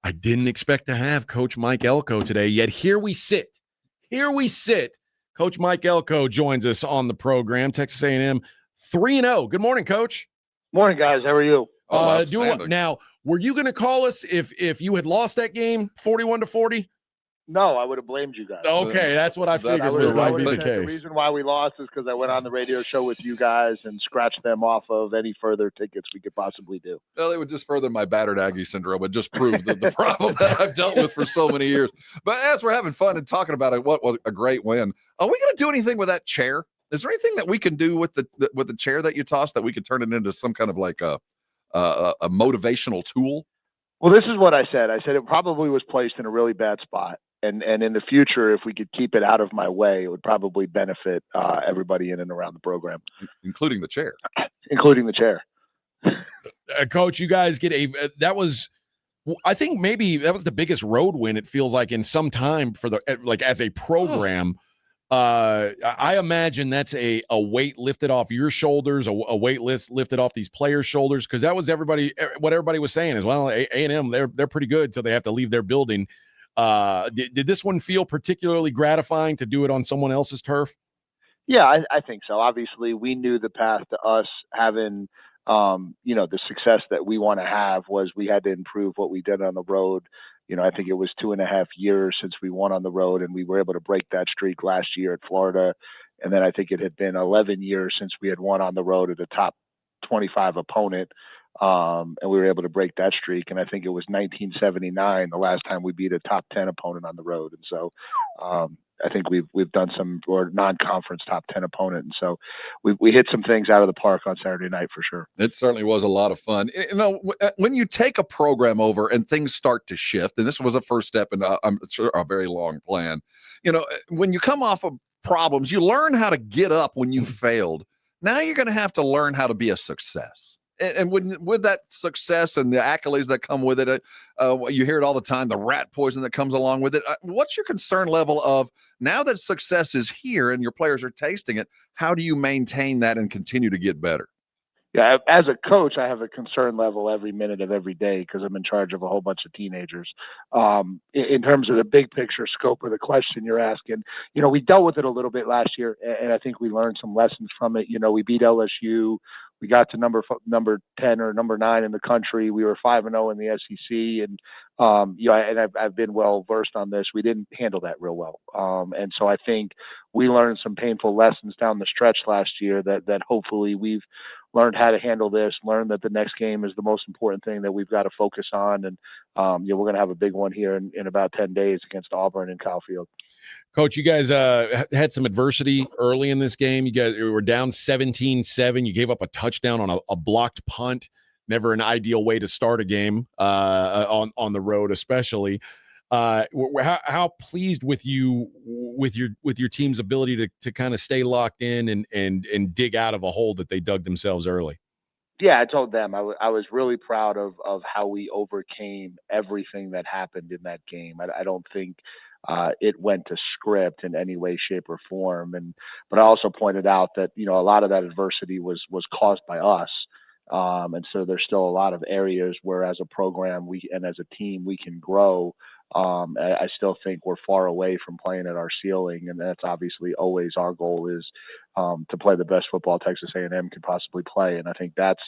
I didn't expect to have Coach Mike Elko today, yet here we sit. Here we sit. Coach Mike Elko joins us on the program. Texas A&M 3-0. Good morning, Coach. Morning, guys. How are you? Now, were you going to call us if you had lost that game 41-40? No, I would have blamed you guys. Okay, that's what I figured was going to be the case. The reason why we lost is because I went on the radio show with you guys and scratched them off of any further tickets we could possibly do. Well, it would just further my battered Aggie syndrome. It just proved the problem that I've dealt with for so many years. But as we're having fun and talking about it, what was a great win. Are we going to do anything with that chair? Is there anything that we can do with the chair that you tossed that we could turn it into some kind of like a motivational tool? Well, this is what I said. I said it probably was placed in a really bad spot. And in the future, if we could keep it out of my way, it would probably benefit everybody in and around the program. Including the chair. Including the chair. Coach, you guys get I think maybe that was the biggest road win, it feels like, in some time for as a program. I imagine that's a weight lifted off your shoulders, a weight lifted off these players' shoulders, because that was what everybody was saying is, well, A&M, they're pretty good until they have to leave their building. Did this one feel particularly gratifying to do it on someone else's turf? Yeah, I think so. Obviously, we knew the path to us having, the success that we want to have was we had to improve what we did on the road. I think it was 2.5 years since we won on the road, and we were able to break that streak last year at Florida. And then I think it had been 11 years since we had won on the road at a top 25 opponent. And we were able to break that streak. And I think it was 1979, the last time we beat a top 10 opponent on the road. And so I think we've done some, or non-conference top 10 opponent. And so we hit some things out of the park on Saturday night for sure. It certainly was a lot of fun. When you take a program over and things start to shift, and this was a first step in I'm sure a very long plan, when you come off of problems, you learn how to get up when you failed. Now you're going to have to learn how to be a success. And with that success and the accolades that come with it, you hear it all the time, the rat poison that comes along with it. What's your concern level of now that success is here and your players are tasting it? How do you maintain that and continue to get better? Yeah, as a coach, I have a concern level every minute of every day because I'm in charge of a whole bunch of teenagers. In terms of the big picture scope of the question you're asking, we dealt with it a little bit last year, and I think we learned some lessons from it. We beat LSU. We got to number 10 or number 9 in the country. We were 5-0 in the SEC, and I've been well versed on this. We didn't handle that real well, and so I think we learned some painful lessons down the stretch last year that hopefully we've learned how to handle this. Learned that the next game is the most important thing that we've got to focus on, and we're going to have a big one here in about 10 days against Auburn in Kyle Field. Coach, you guys had some adversity early in this game. You guys were down 17-7. You gave up a touchdown on a blocked punt. Never an ideal way to start a game on the road, especially. How pleased with your team's ability to kind of stay locked in and dig out of a hole that they dug themselves early? Yeah, I told them I was really proud of how we overcame everything that happened in that game. I don't think it went to script in any way, shape, or form. But I also pointed out that a lot of that adversity was caused by us, and so there's still a lot of areas where, as a program, and as a team, we can grow. I still think we're far away from playing at our ceiling, and that's obviously always our goal is to play the best football Texas A&M can possibly play. And I think that's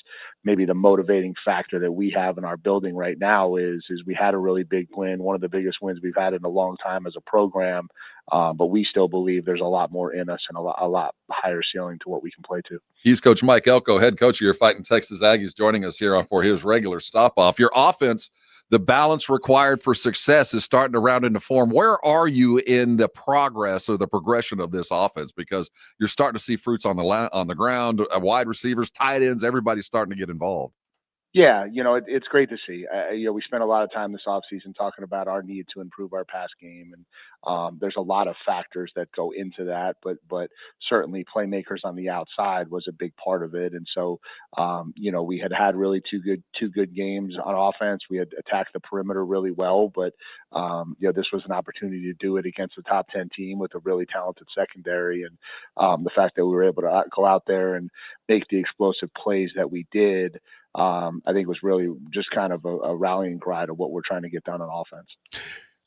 maybe the motivating factor that we have in our building right now is we had a really big win, one of the biggest wins we've had in a long time as a program, but we still believe there's a lot more in us and a lot higher ceiling to what we can play to. He's Coach Mike Elko, head coach of your Fighting Texas Aggies, joining us here for his regular stop-off. Your offense, the balance required for success is starting to round into form. Where are you in the progress or the progression of this offense? Because you're starting to see fruits on the ground, wide receivers, tight ends, everybody's starting to get involved. Yeah, it's great to see. We spent a lot of time this offseason talking about our need to improve our pass game, and there's a lot of factors that go into that, but certainly playmakers on the outside was a big part of it. And so, we had really two good games on offense. We had attacked the perimeter really well, but this was an opportunity to do it against a top 10 team with a really talented secondary, and the fact that we were able to go out there and make the explosive plays that we did. I think was really just kind of a rallying cry to what we're trying to get done on offense.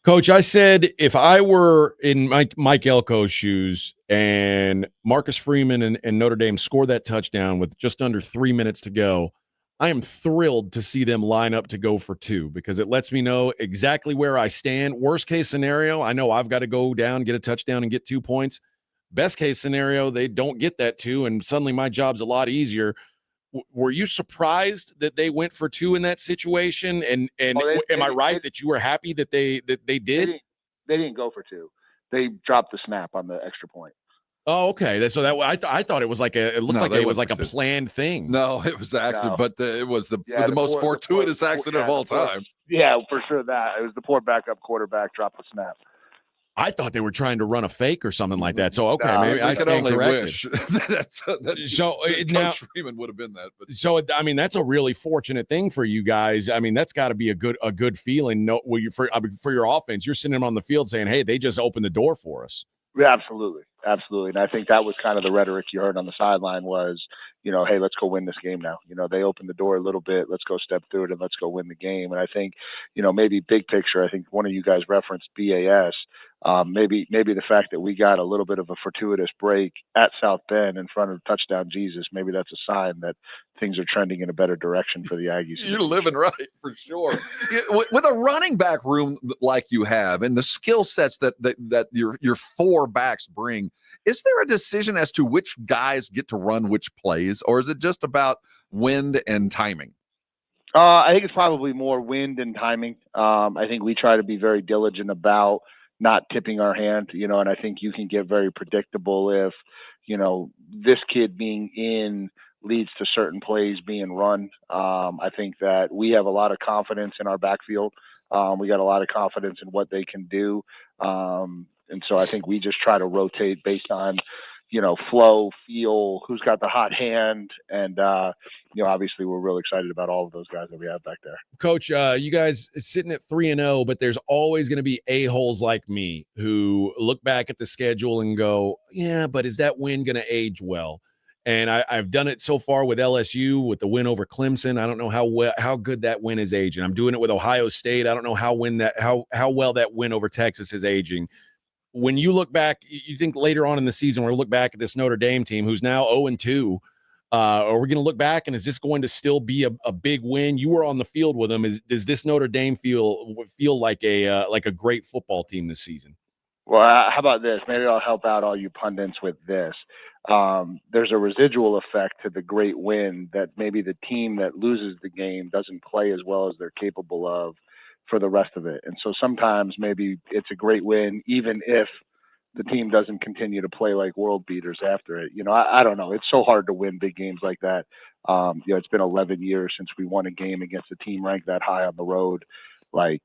Coach, I said if I were in Mike Elko's shoes and Marcus Freeman and Notre Dame score that touchdown with just under 3 minutes to go, I am thrilled to see them line up to go for 2 because it lets me know exactly where I stand. Worst case scenario, I know I've got to go down, get a touchdown, and get 2 points. Best case scenario, they don't get that 2, and suddenly my job's a lot easier. Were you surprised that they went for 2 in that situation? And am I right that you were happy that they did? They didn't go for 2. They dropped the snap on the extra point. Oh, okay. So that I thought it was like it looked like it was like a planned thing. No, it was accident, but it was the most fortuitous accident of all time. Yeah, for sure. That it was the poor backup quarterback dropped the snap. I thought they were trying to run a fake or something like that. So okay, maybe I could only wish. So Coach Freeman would have been that. But. So I mean, that's a really fortunate thing for you guys. I mean, that's got to be a good feeling. No, for your offense, you're sitting on the field saying, "Hey, they just opened the door for us." Yeah, absolutely. And I think that was kind of the rhetoric you heard on the sideline was, hey, let's go win this game now. They opened the door a little bit. Let's go step through it and let's go win the game. And I think, maybe big picture, I think one of you guys referenced BAS. Maybe the fact that we got a little bit of a fortuitous break at South Bend in front of touchdown Jesus, maybe that's a sign that things are trending in a better direction for the Aggies. You're living right, for sure. With a running back room like you have and the skill sets that your 4 backs bring, is there a decision as to which guys get to run which plays, or is it just about wind and timing? I think it's probably more wind and timing. I think we try to be very diligent about not tipping our hand, and I think you can get very predictable if, this kid being in leads to certain plays being run. I think that we have a lot of confidence in our backfield. We got a lot of confidence in what they can do. And so I think we just try to rotate based on, flow, feel, who's got the hot hand. And, obviously we're real excited about all of those guys that we have back there. Coach, you guys sitting at 3-0, but there's always going to be a-holes like me who look back at the schedule and go, yeah, but is that win going to age well? And I've done it so far with LSU, with the win over Clemson. I don't know how good that win is aging. I'm doing it with Ohio State. I don't know how well that win over Texas is aging. When you look back, you think later on in the season, we're going to look back at this Notre Dame team who's now 0-2. Are we going to look back and is this going to still be a big win? You were on the field with them. Does this Notre Dame feel like a great football team this season? Well, how about this? Maybe I'll help out all you pundits with this. There's a residual effect to the great win that maybe the team that loses the game doesn't play as well as they're capable of for the rest of it. And so sometimes maybe it's a great win, even if the team doesn't continue to play like world beaters after it. I don't know. It's so hard to win big games like that. It's been 11 years since we won a game against a team ranked that high on the road. Like,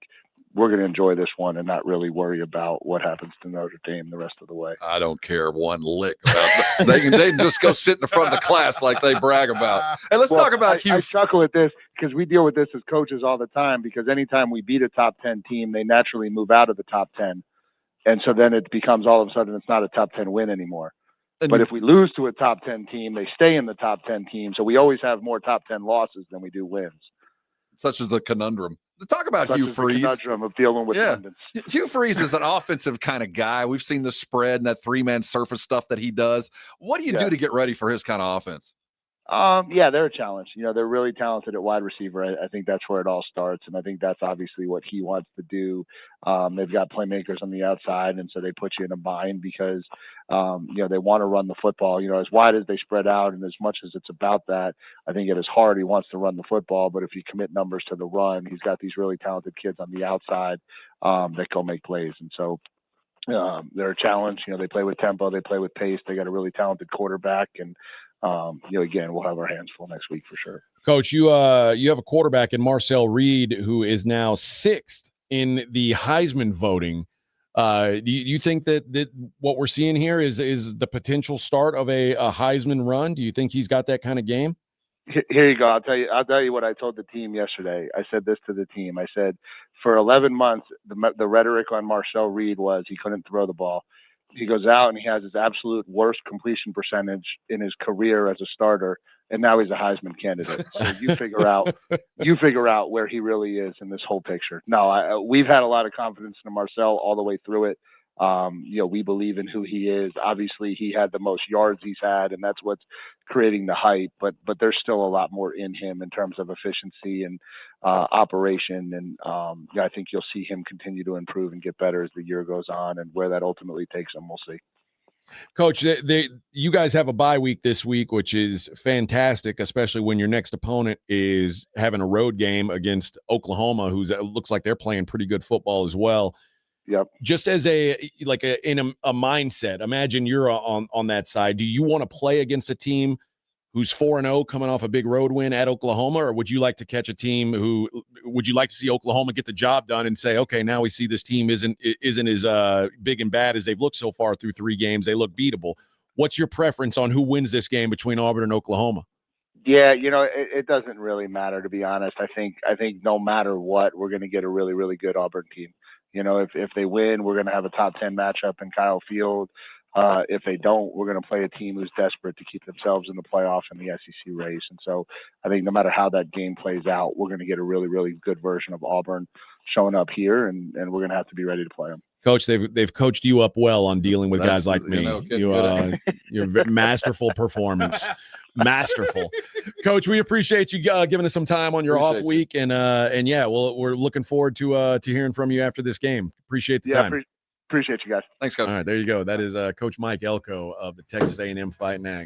we're going to enjoy this one and not really worry about what happens to Notre Dame the rest of the way. I don't care one lick about that. They can just go sit in the front of the class like they brag about. And let's talk about Hugh. I chuckle at this because we deal with this as coaches all the time, because anytime we beat a top 10 team, they naturally move out of the top 10. And so then it becomes all of a sudden it's not a top 10 win anymore. But if we lose to a top 10 team, they stay in the top 10 team. So we always have more top 10 losses than we do wins. Such as the conundrum. Talk about Hugh Freeze. The conundrum of dealing with pundits. Hugh Freeze is an offensive kind of guy. We've seen the spread and that 3-man surface stuff that he does. What do you do to get ready for his kind of offense? They're a challenge. They're really talented at wide receiver. I think that's where it all starts. And I think that's obviously what he wants to do. They've got playmakers on the outside. And so they put you in a bind because, they want to run the football, as wide as they spread out. And as much as it's about that, I think at his heart, he wants to run the football. But if you commit numbers to the run, he's got these really talented kids on the outside, that go make plays. And so, they're a challenge. They play with tempo, they play with pace. They got a really talented quarterback. And, again, we'll have our hands full next week for sure. Coach, you have a quarterback in Marcel Reed who is now 6th in the Heisman voting. Do you think that what we're seeing here is the potential start of a Heisman run? Do you think he's got that kind of game? Here you go. I'll tell you what I told the team yesterday. I said this to the team. I said, for 11 months, the rhetoric on Marcel Reed was he couldn't throw the ball. He goes out and he has his absolute worst completion percentage in his career as a starter and now he's a Heisman candidate. So you figure out where he really is in this whole picture. No, we've had a lot of confidence in Marcel all the way through it. We believe in who he is. Obviously, he had the most yards he's had, and that's what's creating the hype. But there's still a lot more in him in terms of efficiency and operation. And I think you'll see him continue to improve and get better as the year goes on. And where that ultimately takes him, we'll see. Coach, you guys have a bye week this week, which is fantastic, especially when your next opponent is having a road game against Oklahoma, who's looks like they're playing pretty good football as well. Yep. Just as in a mindset, imagine you're on that side. Do you want to play against a team who's 4-0 coming off a big road win at Oklahoma, or would you like to catch a team would you like to see Oklahoma get the job done and say, okay, now we see this team isn't as big and bad as they've looked so far through 3 games. They look beatable. What's your preference on who wins this game between Auburn and Oklahoma? Yeah, it doesn't really matter, to be honest. I think no matter what, we're going to get a really, really good Auburn team. If they win, we're going to have a top 10 matchup in Kyle Field. If they don't, we're going to play a team who's desperate to keep themselves in the playoff and the SEC race. And so I think no matter how that game plays out, we're going to get a really, really good version of Auburn showing up here, and we're going to have to be ready to play them. Coach, they've coached you up well on dealing with guys like me. Your masterful performance. Masterful. Coach, we appreciate you giving us some time on your off week. And yeah, we're looking forward to hearing from you after this game. Appreciate the time. Appreciate you guys. Thanks, Coach. All right, there you go. That is Coach Mike Elko of the Texas A&M Fighting Aggies.